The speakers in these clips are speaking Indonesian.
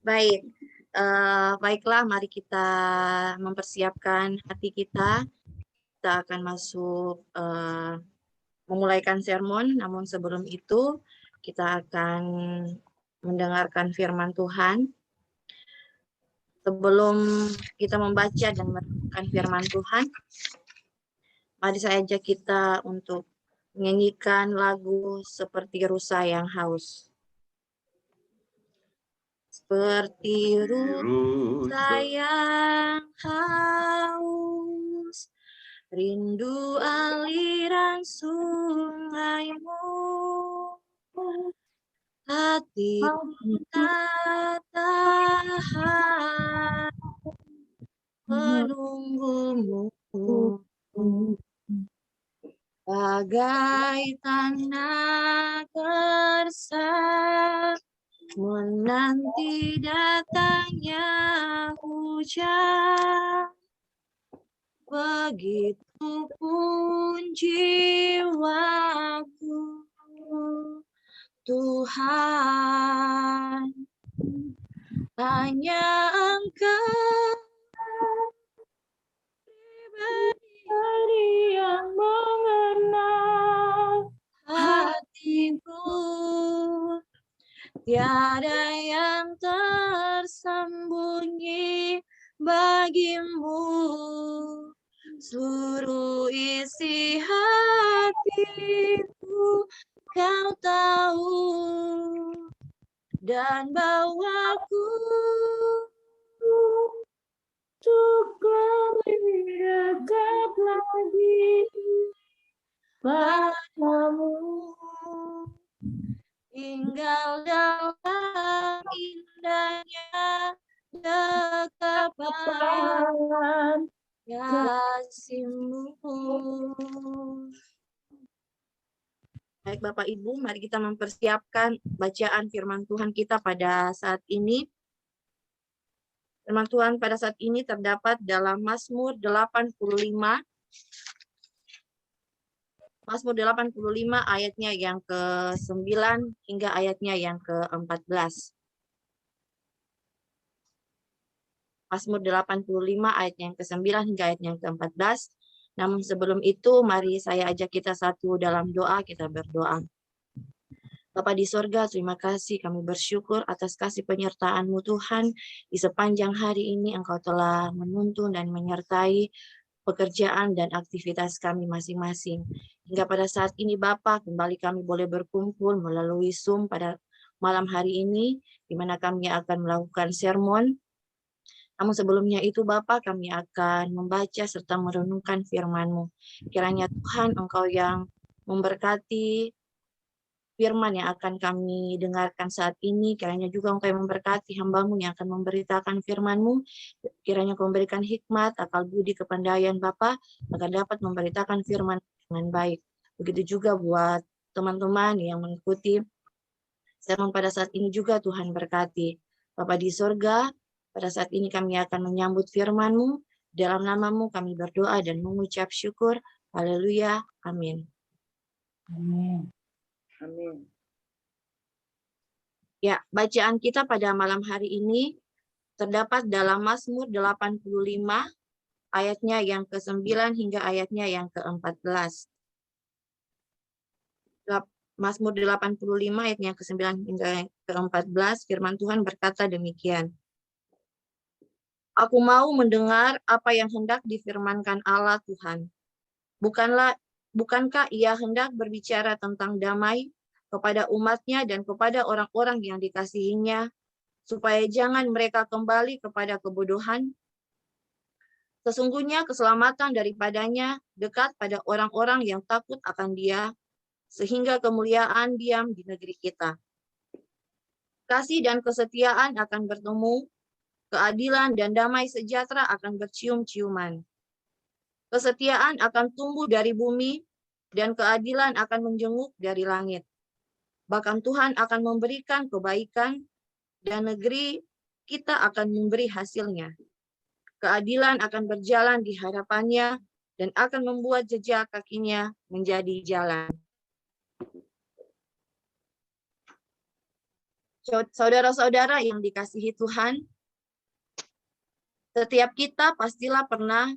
Baik, baiklah mari kita mempersiapkan hati kita. Kita akan masuk memulaikan sermon, namun sebelum itu kita akan mendengarkan firman Tuhan. Sebelum kita membaca dan merenungkan firman Tuhan, mari saya ajak kita untuk menyanyikan lagu Seperti Rusa yang Haus. Seperti rusa yang haus, rindu aliran sungaimu, hatiku tak tahan menunggumu, bagai tanah gersang menanti datangnya hujan. Begitupun jiwaku, Tuhan, hanya Engkau pribadi yang mengenal hatiku, tiada yang tersembunyi bagimu. Seluruh isi hatiku Kau tahu, dan bawaku untuk lebih dekat lagi padamu, tinggal dalam indahnya dekapan kasih-Mu. Baik Bapak Ibu, mari kita mempersiapkan bacaan firman Tuhan kita pada saat ini. Firman Tuhan pada saat ini terdapat dalam Mazmur 85. Mazmur 85 ayatnya yang ke-9 hingga ayatnya yang ke-14. Mazmur 85 ayat yang ke-9 hingga ayat yang ke-14. Namun sebelum itu, mari saya ajak kita satu dalam doa, kita berdoa. Bapa di sorga, terima kasih, kami bersyukur atas kasih penyertaan-Mu Tuhan. Di sepanjang hari ini Engkau telah menuntun dan menyertai pekerjaan dan aktivitas kami masing-masing. Hingga pada saat ini Bapa, kembali kami boleh berkumpul melalui Zoom pada malam hari ini, di mana kami akan melakukan sermon. Namun sebelumnya itu Bapa, kami akan membaca serta merenungkan firman-Mu. Kiranya Tuhan Engkau yang memberkati firman yang akan kami dengarkan saat ini, kiranya juga Engkau yang memberkati hamba-Mu yang akan memberitakan firman-Mu, kiranya Engkau memberikan hikmat, akal budi, kepandaian Bapa, agar dapat memberitakan firman dengan baik. Begitu juga buat teman-teman yang mengikuti sermon pada saat ini juga Tuhan berkati. Bapa di sorga, pada saat ini kami akan menyambut firman-Mu, dalam nama-Mu kami berdoa dan mengucap syukur. Haleluya, amin. Amin. Amin. Ya, bacaan kita pada malam hari ini terdapat dalam Mazmur 85 ayatnya yang ke-9 hingga ayatnya yang ke-14. Mazmur 85 ayatnya ke-9 hingga ke-14, firman Tuhan berkata demikian. Aku mau mendengar apa yang hendak difirmankan Allah Tuhan. Bukankah Ia hendak berbicara tentang damai kepada umat-Nya dan kepada orang-orang yang dikasihi-Nya, supaya jangan mereka kembali kepada kebodohan? Sesungguhnya keselamatan daripadanya dekat pada orang-orang yang takut akan Dia, sehingga kemuliaan diam di negeri kita. Kasih dan kesetiaan akan bertemu, keadilan dan damai sejahtera akan bercium-ciuman. Kesetiaan akan tumbuh dari bumi, dan keadilan akan menjenguk dari langit. Bahkan Tuhan akan memberikan kebaikan, dan negeri kita akan memberi hasilnya. Keadilan akan berjalan di hadapannya, dan akan membuat jejak kakinya menjadi jalan. Saudara-saudara yang dikasihi Tuhan, setiap kita pastilah pernah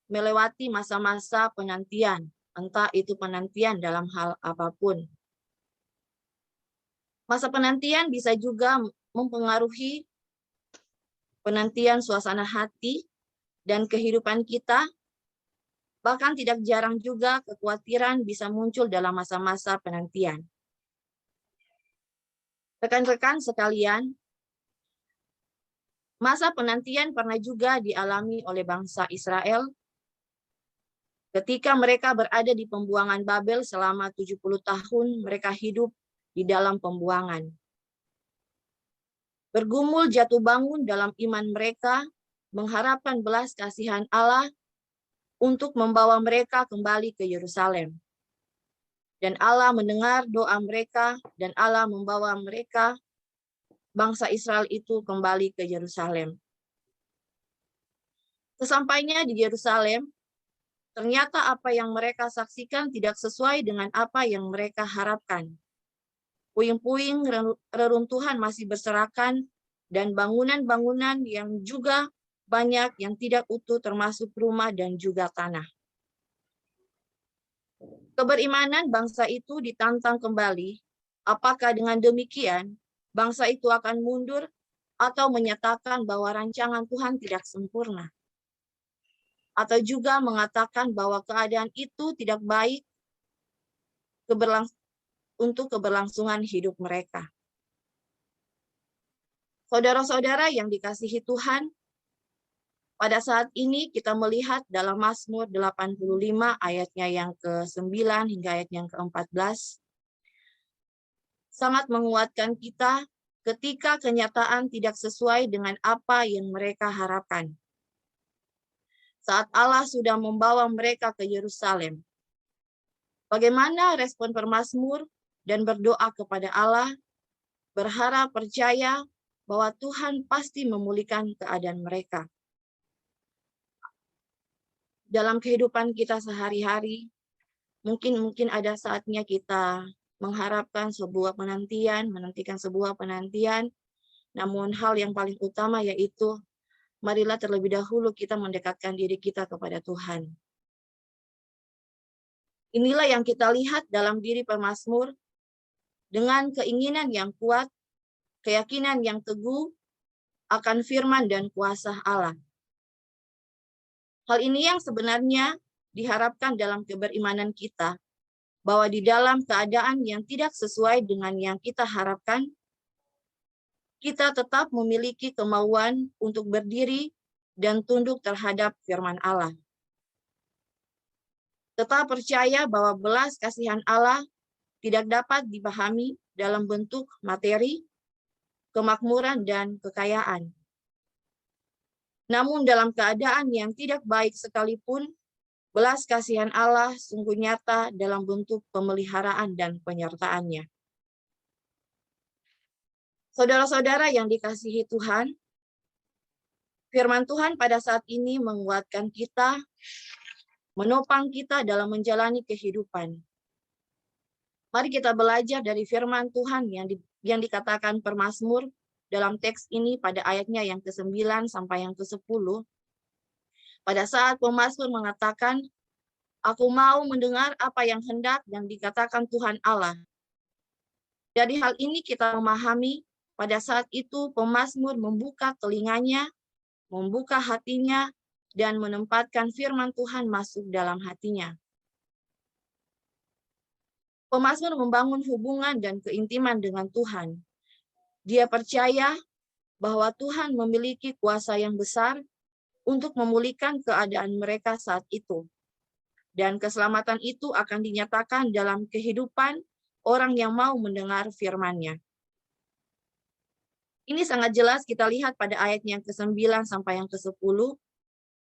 melewati masa-masa penantian, entah itu penantian dalam hal apapun. Masa penantian bisa juga mempengaruhi penantian suasana hati dan kehidupan kita. Bahkan tidak jarang juga kekhawatiran bisa muncul dalam masa-masa penantian. Rekan-rekan sekalian, masa penantian pernah juga dialami oleh bangsa Israel ketika mereka berada di pembuangan Babel selama 70 tahun mereka hidup di dalam pembuangan. Bergumul jatuh bangun dalam iman mereka, mengharapkan belas kasihan Allah untuk membawa mereka kembali ke Yerusalem. Dan Allah mendengar doa mereka, dan Allah membawa mereka, bangsa Israel itu, kembali ke Yerusalem. Sesampainya di Yerusalem, ternyata apa yang mereka saksikan tidak sesuai dengan apa yang mereka harapkan. Puing-puing reruntuhan masih berserakan, dan bangunan-bangunan yang juga banyak yang tidak utuh termasuk rumah dan juga tanah. Keberimanan bangsa itu ditantang kembali. Apakah dengan demikian bangsa itu akan mundur atau menyatakan bahwa rancangan Tuhan tidak sempurna? Atau juga mengatakan bahwa keadaan itu tidak baik untuk keberlangsungan hidup mereka? Saudara-saudara yang dikasihi Tuhan, pada saat ini kita melihat dalam Mazmur 85 ayatnya yang ke-9 hingga ayat yang ke-14, sangat menguatkan kita ketika kenyataan tidak sesuai dengan apa yang mereka harapkan. Saat Allah sudah membawa mereka ke Yerusalem, bagaimana respon pemazmur dan berdoa kepada Allah, berharap percaya bahwa Tuhan pasti memulihkan keadaan mereka. Dalam kehidupan kita sehari-hari, mungkin ada saatnya kita mengharapkan sebuah penantian, menantikan sebuah penantian, namun hal yang paling utama yaitu marilah terlebih dahulu kita mendekatkan diri kita kepada Tuhan. Inilah yang kita lihat dalam diri pemazmur, dengan keinginan yang kuat, keyakinan yang teguh akan firman dan kuasa Allah. Hal ini yang sebenarnya diharapkan dalam keberimanan kita, bahwa di dalam keadaan yang tidak sesuai dengan yang kita harapkan, kita tetap memiliki kemauan untuk berdiri dan tunduk terhadap firman Allah. Tetap percaya bahwa belas kasihan Allah tidak dapat dipahami dalam bentuk materi, kemakmuran, dan kekayaan. Namun dalam keadaan yang tidak baik sekalipun, belas kasihan Allah sungguh nyata dalam bentuk pemeliharaan dan penyertaannya. Saudara-saudara yang dikasihi Tuhan, firman Tuhan pada saat ini menguatkan kita, menopang kita dalam menjalani kehidupan. Mari kita belajar dari firman Tuhan yang dikatakan pemazmur dalam teks ini pada ayatnya yang ke-9 sampai yang ke-10. Pada saat pemazmur mengatakan, aku mau mendengar apa yang hendak dan dikatakan Tuhan Allah. Dari hal ini kita memahami pada saat itu pemazmur membuka telinganya, membuka hatinya, dan menempatkan firman Tuhan masuk dalam hatinya. Pemazmur membangun hubungan dan keintiman dengan Tuhan. Dia percaya bahwa Tuhan memiliki kuasa yang besar untuk memulihkan keadaan mereka saat itu. Dan keselamatan itu akan dinyatakan dalam kehidupan orang yang mau mendengar firman-Nya. Ini sangat jelas kita lihat pada ayat yang ke-9 sampai yang ke-10,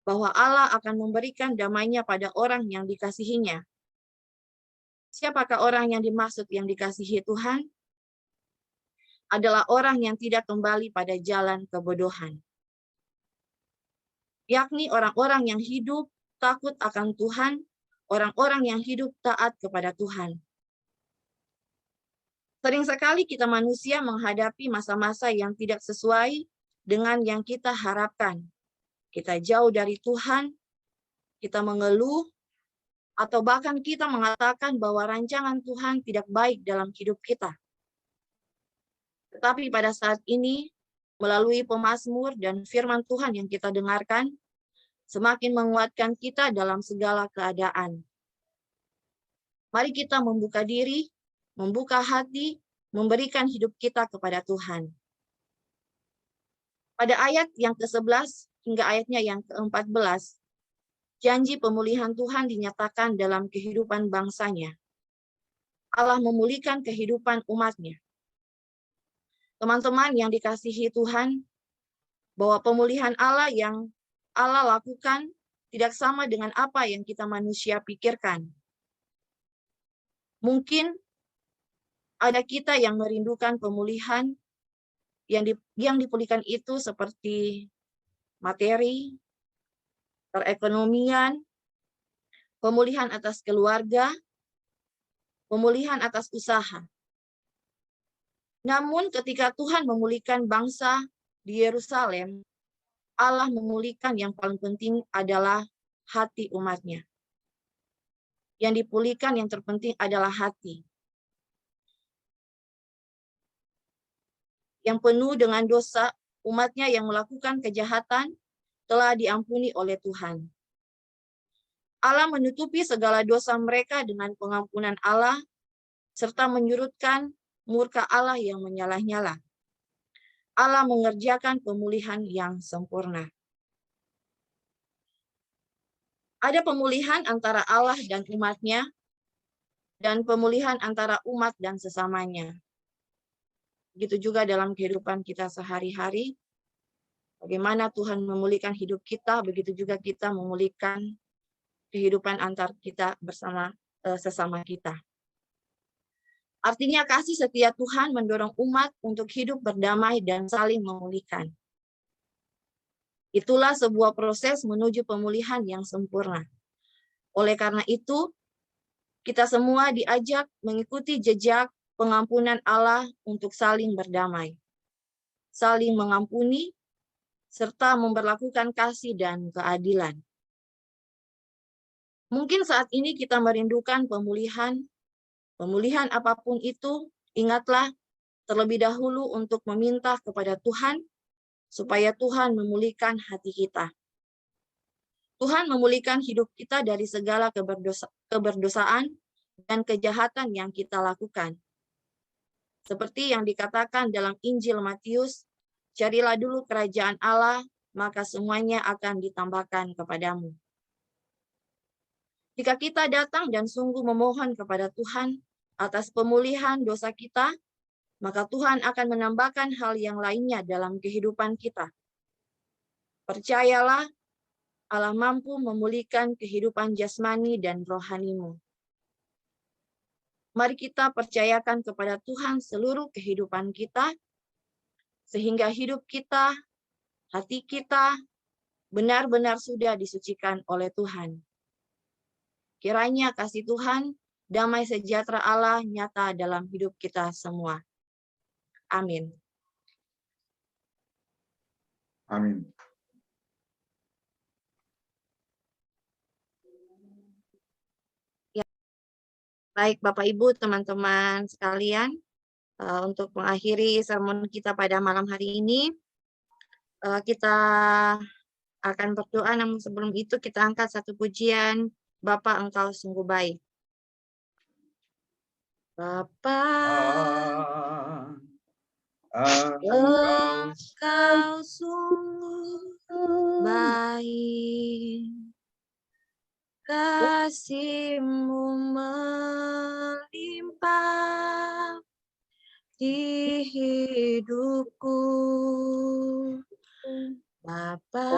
bahwa Allah akan memberikan damai-Nya pada orang yang dikasihinya. Siapakah orang yang dimaksud yang dikasihi Tuhan? Adalah orang yang tidak kembali pada jalan kebodohan. Yakni orang-orang yang hidup takut akan Tuhan, orang-orang yang hidup taat kepada Tuhan. Sering sekali kita manusia menghadapi masa-masa yang tidak sesuai dengan yang kita harapkan. Kita jauh dari Tuhan, kita mengeluh, atau bahkan kita mengatakan bahwa rancangan Tuhan tidak baik dalam hidup kita. Tetapi pada saat ini, melalui pemazmur dan firman Tuhan yang kita dengarkan, semakin menguatkan kita dalam segala keadaan. Mari kita membuka diri, membuka hati, memberikan hidup kita kepada Tuhan. Pada ayat yang ke-11 hingga ayatnya yang ke-14, janji pemulihan Tuhan dinyatakan dalam kehidupan bangsanya. Allah memulihkan kehidupan umatnya. Teman-teman yang dikasihi Tuhan, bahwa pemulihan Allah yang Allah lakukan tidak sama dengan apa yang kita manusia pikirkan. Mungkin ada kita yang merindukan pemulihan yang dipulihkan itu seperti materi, perekonomian, pemulihan atas keluarga, pemulihan atas usaha. Namun ketika Tuhan memulihkan bangsa di Yerusalem, Allah memulihkan yang paling penting adalah hati umatnya. Yang dipulihkan yang terpenting adalah hati. Yang penuh dengan dosa, umatnya yang melakukan kejahatan telah diampuni oleh Tuhan. Allah menutupi segala dosa mereka dengan pengampunan Allah, serta menyurutkan murka Allah yang menyala-nyala. Allah mengerjakan pemulihan yang sempurna. Ada pemulihan antara Allah dan umatnya, dan pemulihan antara umat dan sesamanya. Begitu juga dalam kehidupan kita sehari-hari, bagaimana Tuhan memulihkan hidup kita, begitu juga kita memulihkan kehidupan antar kita bersama sesama kita. Artinya kasih setia Tuhan mendorong umat untuk hidup berdamai dan saling memulihkan. Itulah sebuah proses menuju pemulihan yang sempurna. Oleh karena itu, kita semua diajak mengikuti jejak pengampunan Allah untuk saling berdamai, saling mengampuni, serta memperlakukan kasih dan keadilan. Mungkin saat ini kita merindukan pemulihan apapun itu, ingatlah terlebih dahulu untuk meminta kepada Tuhan, supaya Tuhan memulihkan hati kita. Tuhan memulihkan hidup kita dari segala keberdosaan dan kejahatan yang kita lakukan. Seperti yang dikatakan dalam Injil Matius, carilah dulu kerajaan Allah, maka semuanya akan ditambahkan kepadamu. Jika kita datang dan sungguh memohon kepada Tuhan atas pemulihan dosa kita, maka Tuhan akan menambahkan hal yang lainnya dalam kehidupan kita. Percayalah, Allah mampu memulihkan kehidupan jasmani dan rohanimu. Mari kita percayakan kepada Tuhan seluruh kehidupan kita, sehingga hidup kita, hati kita, benar-benar sudah disucikan oleh Tuhan. Kiranya kasih Tuhan, damai sejahtera Allah nyata dalam hidup kita semua. Amin. Amin. Baik Bapak Ibu, teman-teman sekalian, untuk mengakhiri sermon kita pada malam hari ini, kita akan berdoa, namun sebelum itu kita angkat satu pujian, Bapa Engkau sungguh baik. Bapa, Engkau sungguh baik, kasih-Mu melimpah di hidupku. Bapa,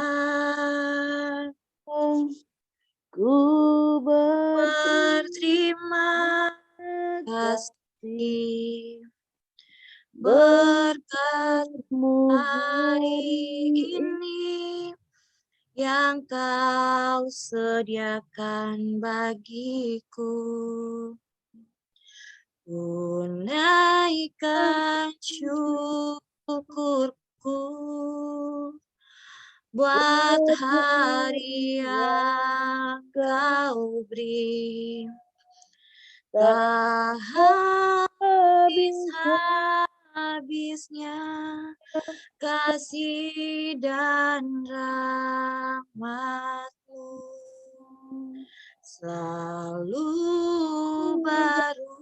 Ku berterima kasih berkat-Mu hari ini yang Kau sediakan bagiku. Tunaikan syukurku buat hari yang kau beri. Tak habis-habisnya kasih dan rahmat-Mu selalu baru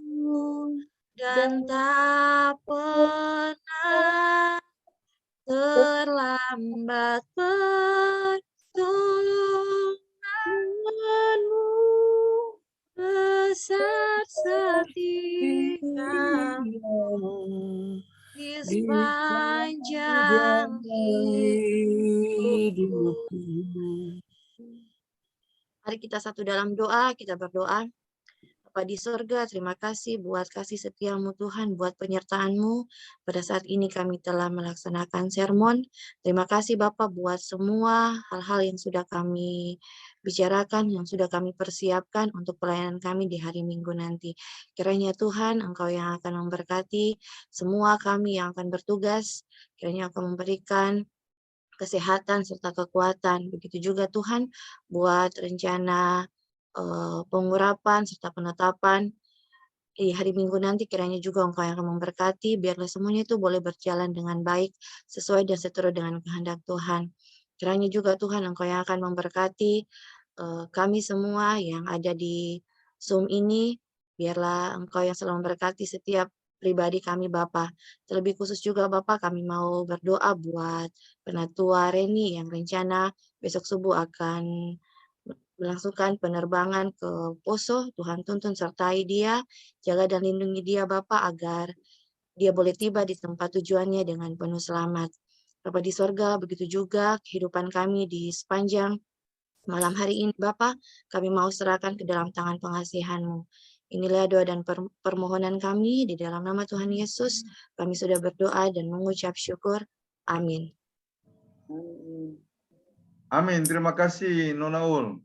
dan tak pernah terlambat pertolongan-Mu besar setiamu di sepanjang hidupku. Mari kita satu dalam doa, kita berdoa. Bapa di surga, terima kasih buat kasih setia-Mu Tuhan, buat penyertaan-Mu. Pada saat ini kami telah melaksanakan sermon. Terima kasih Bapak buat semua hal-hal yang sudah kami bicarakan, yang sudah kami persiapkan untuk pelayanan kami di hari Minggu nanti. Kiranya Tuhan, Engkau yang akan memberkati semua kami yang akan bertugas. Kiranya Engkau memberikan kesehatan serta kekuatan. Begitu juga Tuhan buat rencana pengurapan serta penetapan di hari Minggu nanti, kiranya juga Engkau yang akan memberkati, biarlah semuanya itu boleh berjalan dengan baik, sesuai dan seturut dengan kehendak Tuhan. Kiranya juga Tuhan Engkau yang akan memberkati kami semua yang ada di Zoom ini, biarlah Engkau yang selalu memberkati setiap pribadi kami Bapa. Terlebih khusus juga Bapa, kami mau berdoa buat Penatua Reni yang rencana besok subuh akan melangsungkan penerbangan ke Poso. Tuhan tuntun sertai dia, jaga dan lindungi dia Bapa agar dia boleh tiba di tempat tujuannya dengan penuh selamat. Bapa di sorga, begitu juga kehidupan kami di sepanjang malam hari ini Bapa, kami mau serahkan ke dalam tangan pengasihan-Mu. Inilah doa dan permohonan kami di dalam nama Tuhan Yesus. Kami sudah berdoa dan mengucap syukur. Amin. Amin. Amin. Terima kasih Nona Ul.